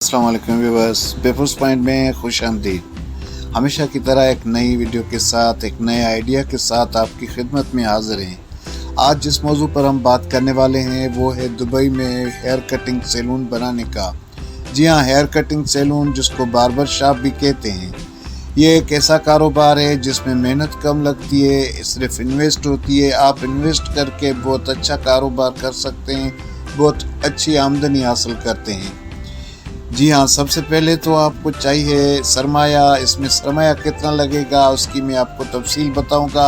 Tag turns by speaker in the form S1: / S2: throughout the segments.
S1: अस्सलाम वालेकुम viewers, papers point में खुश आमदीद। हमेशा की तरह एक नई वीडियो के साथ, एक नए आइडिया के साथ आपकी खिदमत में हाज़िर हैं। आज जिस मौजू पर हम बात करने वाले हैं वो है दुबई में हेयर कटिंग सैलून बनाने का। जी हाँ, हेयर कटिंग सैलून जिसको बार्बर शॉप भी कहते हैं। ये एक ऐसा कारोबार है जिसमें मेहनत कम लगती है, सिर्फ इन्वेस्ट होती है। आप इन्वेस्ट करके बहुत अच्छा कारोबार कर सकते हैं, बहुत अच्छी आमदनी हासिल करते हैं। जी हाँ, सबसे पहले तो आपको चाहिए सरमाया। इसमें सरमाया कितना लगेगा उसकी मैं आपको तफसील बताऊंगा,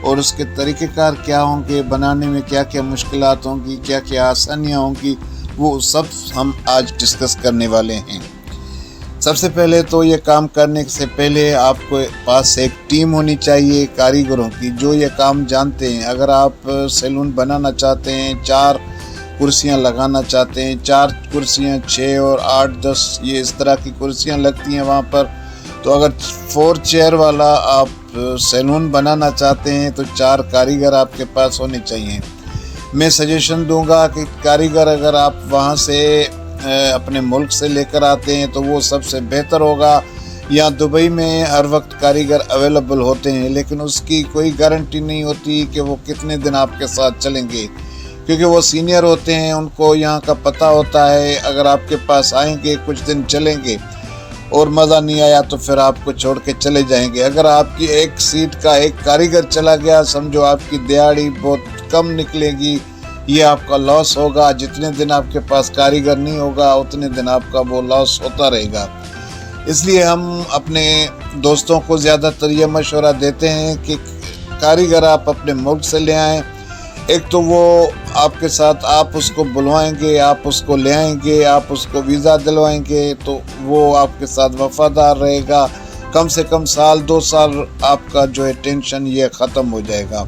S1: और उसके तरीक़ेकार क्या होंगे, बनाने में क्या क्या मुश्किलात होंगी, क्या क्या आसानियाँ होंगी, वो सब हम आज डिस्कस करने वाले हैं। सबसे पहले तो ये काम करने से पहले आपको पास एक टीम होनी चाहिए कारीगरों की, जो ये काम जानते हैं। अगर आप सैलून बनाना चाहते हैं, 4 कुर्सियां लगाना चाहते हैं, 4 कुर्सियां 6 और 8 10 ये इस तरह की कुर्सियां लगती हैं वहाँ पर। तो अगर 4 चेयर वाला आप सैलून बनाना चाहते हैं तो 4 कारीगर आपके पास होने चाहिए। मैं सजेशन दूंगा कि कारीगर अगर आप वहाँ से अपने मुल्क से लेकर आते हैं तो वो सबसे बेहतर होगा। यहाँ दुबई में हर वक्त कारीगर अवेलेबल होते हैं, लेकिन उसकी कोई गारंटी नहीं होती कि वो कितने दिन आपके साथ चलेंगे, क्योंकि वो सीनियर होते हैं, उनको यहाँ का पता होता है। अगर आपके पास आएंगे, कुछ दिन चलेंगे और मज़ा नहीं आया तो फिर आपको छोड़ के चले जाएंगे। अगर आपकी एक सीट का एक कारीगर चला गया, समझो आपकी दिहाड़ी बहुत कम निकलेगी, ये आपका लॉस होगा। जितने दिन आपके पास कारीगर नहीं होगा उतने दिन आपका वो लॉस होता रहेगा। इसलिए हम अपने दोस्तों को ज़्यादातर ये मशवरा देते हैं कि कारीगर आप अपने मुल्क से ले आएँ। एक तो वो आपके साथ, आप उसको बुलवाएंगे, आप उसको ले आएंगे, आप उसको वीज़ा दिलवाएंगे तो वो आपके साथ वफ़ादार रहेगा। कम से कम साल 2 साल आपका जो है टेंशन ये ख़त्म हो जाएगा।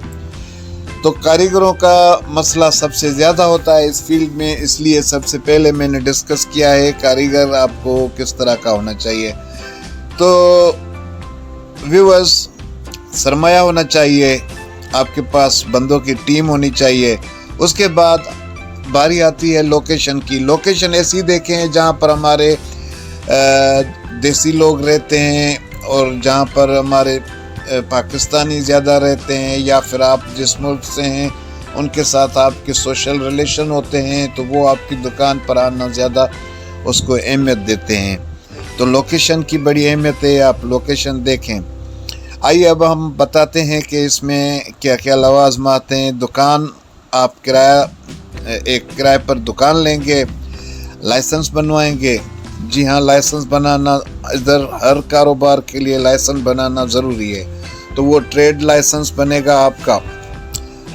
S1: तो कारीगरों का मसला सबसे ज़्यादा होता है इस फील्ड में, इसलिए सबसे पहले मैंने डिस्कस किया है कारीगर आपको किस तरह का होना चाहिए। तो व्यूअर्स, सरमाया होना चाहिए, आपके पास बंदों की टीम होनी चाहिए। उसके बाद बारी आती है लोकेशन की। लोकेशन ऐसी देखें जहाँ पर हमारे देसी लोग रहते हैं और जहाँ पर हमारे पाकिस्तानी ज़्यादा रहते हैं, या फिर आप जिस मुल्क से हैं उनके साथ आपके सोशल रिलेशन होते हैं, तो वो आपकी दुकान पर आना ज़्यादा उसको अहमियत देते हैं। तो लोकेशन की बड़ी अहमियत है, आप लोकेशन देखें। आइए अब हम बताते हैं कि इसमें क्या क्या लवाज़मात हैं। दुकान आप किराए पर दुकान लेंगे, लाइसेंस बनवाएंगे। जी हाँ, लाइसेंस बनाना इधर हर कारोबार के लिए लाइसेंस बनाना ज़रूरी है। तो वो ट्रेड लाइसेंस बनेगा आपका।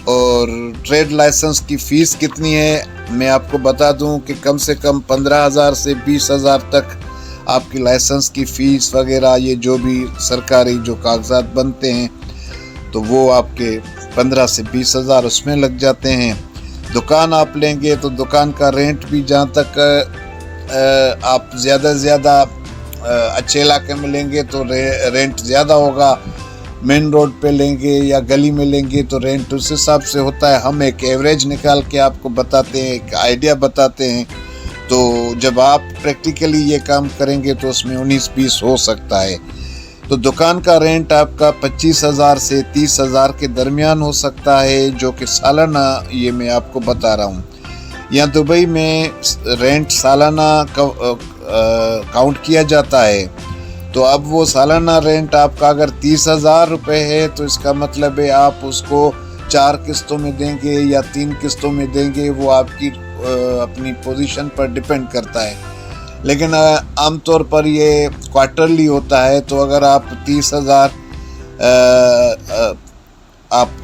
S1: और ट्रेड लाइसेंस की फ़ीस कितनी है मैं आपको बता दूं कि कम से कम 15,000 से 20,000 तक आपकी लाइसेंस की फ़ीस वगैरह, ये जो भी सरकारी जो कागजात बनते हैं, तो वो आपके 15 से 20,000 उसमें लग जाते हैं। दुकान आप लेंगे तो दुकान का रेंट भी, जहाँ तक आप ज़्यादा से ज़्यादा अच्छे इलाके में लेंगे तो रेंट ज़्यादा होगा। मेन रोड पे लेंगे या गली में लेंगे तो रेंट उस हिसाब से होता है। हम एक एवरेज निकाल के आपको बताते हैं, एक आइडिया बताते हैं। तो जब आप प्रैक्टिकली ये काम करेंगे तो उसमें 19-20 हो सकता है। तो दुकान का रेंट आपका 25,000 से 30,000 के दरमियान हो सकता है, जो कि सालाना ये मैं आपको बता रहा हूँ। यहाँ दुबई में रेंट सालाना काउंट किया जाता है। तो अब वो सालाना रेंट आपका अगर 30,000 रुपये है तो इसका मतलब है आप उसको 4 किस्तों में देंगे या 3 किस्तों में देंगे, वो आपकी अपनी पोजीशन पर डिपेंड करता है। लेकिन आमतौर पर ये क्वार्टरली होता है। तो अगर आप 30,000 आप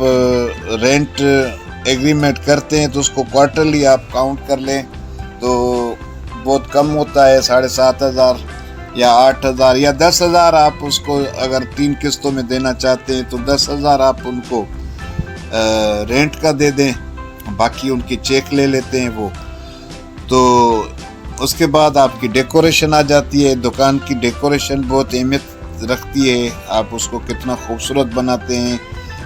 S1: रेंट एग्रीमेंट करते हैं तो उसको क्वार्टरली आप काउंट कर लें तो बहुत कम होता है। 7,500 या 8,000 या 10,000 आप उसको अगर 3 किस्तों में देना चाहते हैं तो 10,000 आप उनको रेंट का दे दें, बाकी उनकी चेक ले लेते हैं वो। तो उसके बाद आपकी डेकोरेशन आ जाती है। दुकान की डेकोरेशन बहुत अहमियत रखती है। आप उसको कितना खूबसूरत बनाते हैं,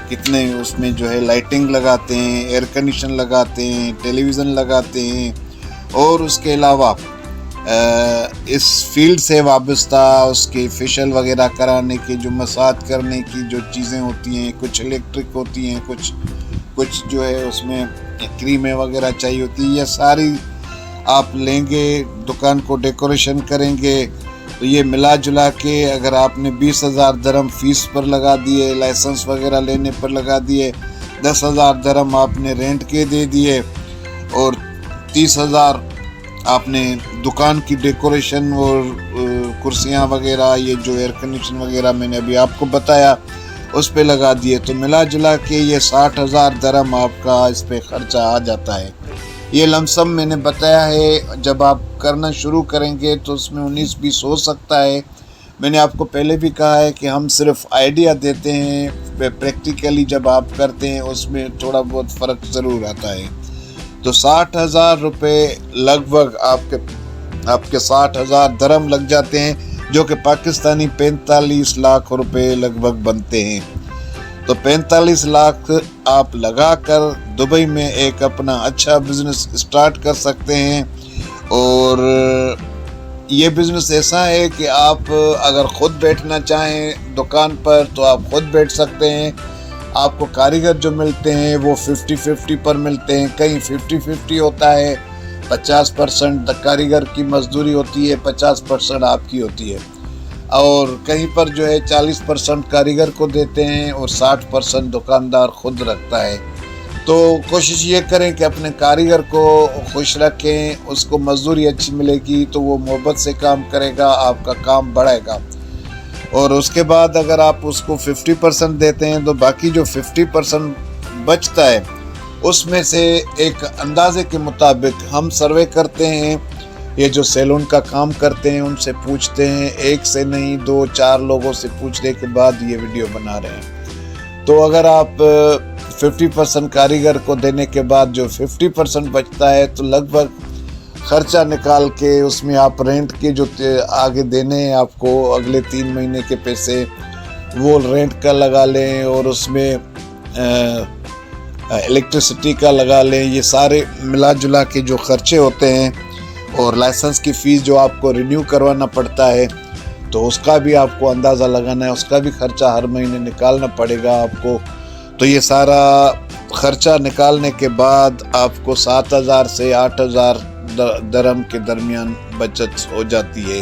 S1: कितने उसमें जो है लाइटिंग लगाते हैं, एयर कंडीशन लगाते हैं, टेलीविज़न लगाते हैं, और उसके अलावा اس فیلڈ سے وابستہ اس کے فیشل وغیرہ کرانے کی، جو مساج کرنے کی جو چیزیں ہوتی ہیں، کچھ الیکٹرک ہوتی ہیں، کچھ جو ہے اس میں کریمیں وغیرہ چاہیے ہوتی ہیں، یہ ساری آپ لیں گے، دکان کو ڈیکوریشن کریں گے تو یہ ملا جلا کے اگر آپ نے 20,000 درہم فیس پر لگا دیے، لائسنس وغیرہ لینے پر لگا دیے، 10,000 درہم آپ نے رینٹ کے دے دیے اور 30,000 آپ نے دکان کی ڈیکوریشن اور کرسیاں وغیرہ، یہ جو ایئر کنڈیشن وغیرہ میں نے ابھی آپ کو بتایا اس پہ لگا دیے، تو ملا جلا کے یہ 60,000 درہم آپ کا اس پہ خرچہ آ جاتا ہے۔ یہ لمسم میں نے بتایا ہے، جب آپ کرنا شروع کریں گے تو اس میں 19-20 ہو سکتا ہے۔ میں نے آپ کو پہلے بھی کہا ہے کہ ہم صرف آئیڈیا دیتے ہیں، پریکٹیکلی جب آپ کرتے ہیں اس میں تھوڑا بہت فرق ضرور آتا ہے۔ تو 60,000 روپے لگ بھگ آپ کے 60,000 درہم لگ جاتے ہیں، جو کہ پاکستانی 45 لاکھ روپے لگ بھگ بنتے ہیں۔ تو 45 لاکھ آپ لگا کر دبئی میں ایک اپنا اچھا بزنس اسٹارٹ کر سکتے ہیں، اور یہ بزنس ایسا ہے کہ آپ اگر خود بیٹھنا چاہیں دکان پر تو آپ خود بیٹھ سکتے ہیں۔ آپ کو کاریگر جو ملتے ہیں وہ 50-50 پر ملتے ہیں، کہیں 50-50 ہوتا ہے، 50% کاریگر کی مزدوری ہوتی ہے، 50% آپ کی ہوتی ہے، اور کہیں پر جو ہے 40% کاریگر کو دیتے ہیں اور 60% دکاندار خود رکھتا ہے۔ تو کوشش یہ کریں کہ اپنے کاریگر کو خوش رکھیں، اس کو مزدوری اچھی ملے گی تو وہ محبت سے کام کرے گا، آپ کا کام بڑھے گا۔ اور اس کے بعد اگر آپ اس کو 50% دیتے ہیں تو باقی جو 50% بچتا ہے اس میں سے ایک اندازے کے مطابق ہم سروے کرتے ہیں، یہ جو سیلون کا کام کرتے ہیں ان سے پوچھتے ہیں، ایک سے نہیں 2-4 لوگوں سے پوچھنے کے بعد یہ ویڈیو بنا رہے ہیں۔ تو اگر آپ 50% کاریگر کو دینے کے بعد جو 50% بچتا ہے تو لگ بھگ خرچہ نکال کے اس میں آپ رینٹ کے جو آگے دینے ہیں آپ کو اگلے 3 مہینے کے پیسے وہ رینٹ کا لگا لیں، اور اس میں الیکٹرسٹی کا لگا لیں، یہ سارے ملا جلا کے جو خرچے ہوتے ہیں، اور لائسنس کی فیس جو آپ کو رینیو کروانا پڑتا ہے تو اس کا بھی آپ کو اندازہ لگانا ہے، اس کا بھی خرچہ ہر مہینے نکالنا پڑے گا آپ کو۔ تو یہ سارا خرچہ نکالنے کے بعد آپ کو 7,000 سے 8,000 درہم کے درمیان بچت ہو جاتی ہے۔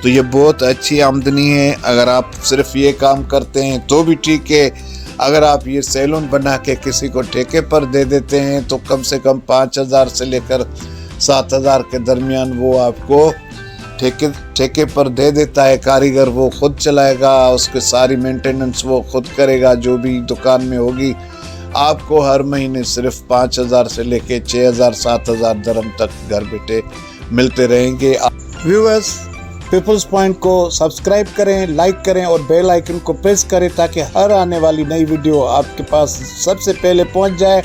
S1: تو یہ بہت اچھی آمدنی ہے۔ اگر آپ صرف یہ کام کرتے ہیں تو بھی ٹھیک ہے، اگر آپ یہ سیلون بنا کے کسی کو ٹھیکے پر دے دیتے ہیں تو کم سے کم 5,000 سے لے کر 7,000 کے درمیان وہ آپ کو ٹھیکے پر دے دیتا ہے کاریگر، وہ خود چلائے گا، اس کے ساری مینٹیننس وہ خود کرے گا، جو بھی دکان میں ہوگی آپ کو ہر مہینے صرف 5,000 سے لے کے 6,000-7,000 درہم تک گھر بیٹھے ملتے رہیں گے۔ ویورز، پیپلز پوائنٹ کو سبسکرائب کریں، لائک کریں اور بیل آئیکن کو پریس کریں تاکہ ہر آنے والی نئی ویڈیو آپ کے پاس سب سے پہلے پہنچ جائے۔